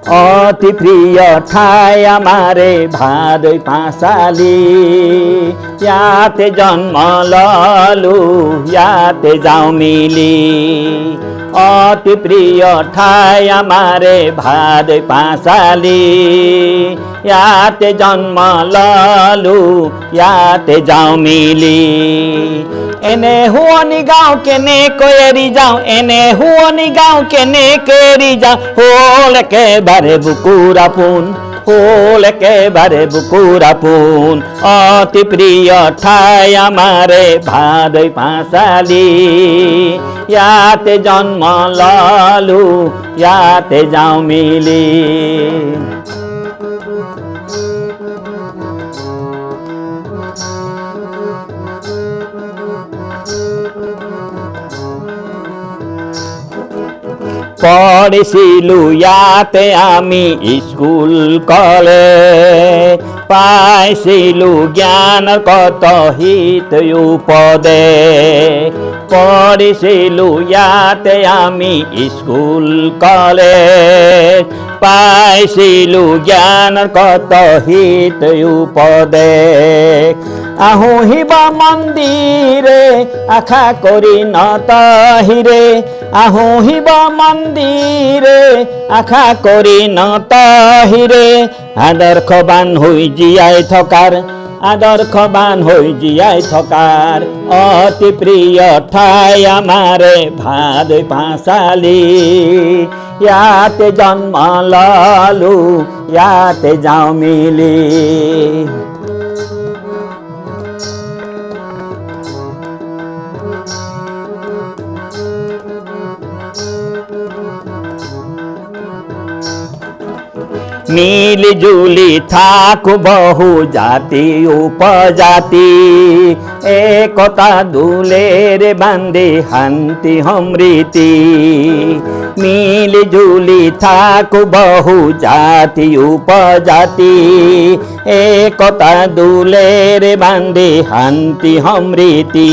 অতি প্রিয় ঠাই আমারে ভাদৈ পাঁচালি ইয়াতে জন্ম ললো ইয়াতে যাওঁ মিলি অতি প্রিয় ঠাই আমারে ভাদৈ পাঁচালি ইয়াতে জন্ম ললো ইয়াতে যাওঁ মিলি এনে শুৱনি গাঁও কেনেকৈ এৰি যাওঁ এনে শুৱনি গাঁও কেনেকৈ এৰি যাওঁ হ'ল একেবাৰে বুকুৰ আপোন হ'ল একেবাৰে বুকুৰ আপোন অতি প্ৰিয় ঠাই আমাৰে ভাদৈ পাঁচালি ইয়াতে জন্ম ললো ইয়াতে যাওঁ মিলি পঢ়িছিলো ইয়াতে আমি স্কুল কলেজ পাইছিলো জ্ঞানৰ কত হিত উপদেশ পঢ়িছিলো ইয়াতে আমি স্কুল কলেজ পাইছিলো জ্ঞানৰ কত হিত উপদেশ আহো শিৱ মন্দিৰে আশা কৰি নতহিৰে আহো শিৱ মন্দিৰে আশা কৰি নতহিৰে আদৰ্শবান হৈ জীয়াই থকাৰ আদৰ্শবান হৈ জীয়াই থকাৰ অতি প্ৰিয় ঠাই আমাৰে ভাদৈ পাঁচালি ইয়াতে জন্ম ললো ইয়াতে যাওঁ মিলি মিলি জুলি থাকো বহু জাতি উপজাতি একতা দুলেৰে বান্ধি শান্তি সমৃদ্ধি মিলি জুলি থাকো বহু জাতি উপজাতি একতা দুলেৰে বান্ধি শান্তি সমৃদ্ধি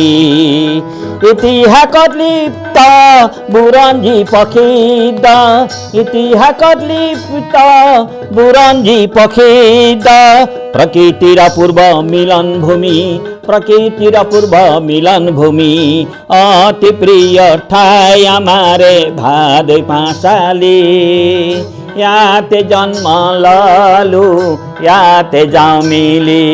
ইতিহাসত লিপ্ত বুৰঞ্জী প্ৰসিদ্ধ ইতিহাসত লিপ্ত বুৰঞ্জী প্ৰসিদ্ধ প্ৰকৃতিৰ পূৰ্ব মিলন ভূমি প্ৰকৃতিৰ পূৰ্ব মিলন ভূমি অতি প্ৰিয় ঠাই আমাৰে ভাদৈ পাঁচালি ইয়াতে জন্ম ললো ইয়াতে যাওঁ মিলি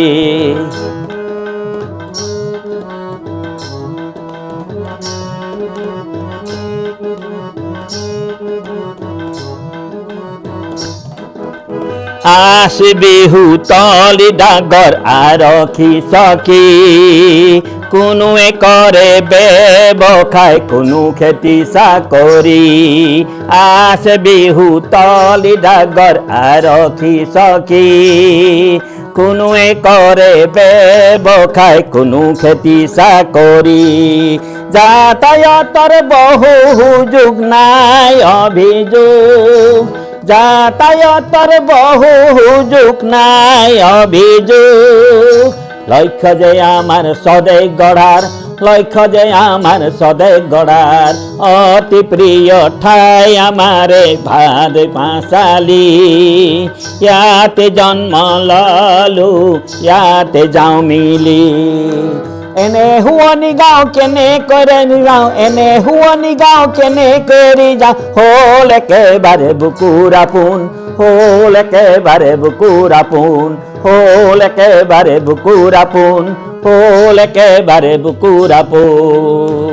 আশি বিহু তলি ডাগৰ আৰক্ষী চকী কোনোৱে কৰে ব্যৱসায় কোনো খেতি চাকৰি আছে বিহু তলি ডাগৰ আৰক্ষী চকী কোনোৱে কৰে ব্যৱসায় কোনো খেতি চাকৰি যাতায়াতৰ বহু সুযোগ নাই অভিযোগ যাতায়াতৰ বহু সুযোগ নাই অভিযোগ লক্ষ্য যে আমাৰ স্বদেশ গঢ়াৰ লক্ষ্য যে আমাৰ স্বদেশ গঢ়াৰ অতি প্ৰিয় ঠাই আমাৰে ভাদৈ পাঁচালি ইয়াতে জন্ম ললো ইয়াতে যাওঁ মিলি এনে শুৱনি গাঁও কেনেকৈ এৰি যাওঁ এনে শুৱনি গাঁও কেনেকৈ এৰি যাওঁ হ'ল একেবাৰে বুকুৰ আপোন হ'ল একেবাৰে বুকুৰ আপোন হ'ল একেবাৰে বুকুৰ আপোন হ'ল একেবাৰে বুকুৰ আপোন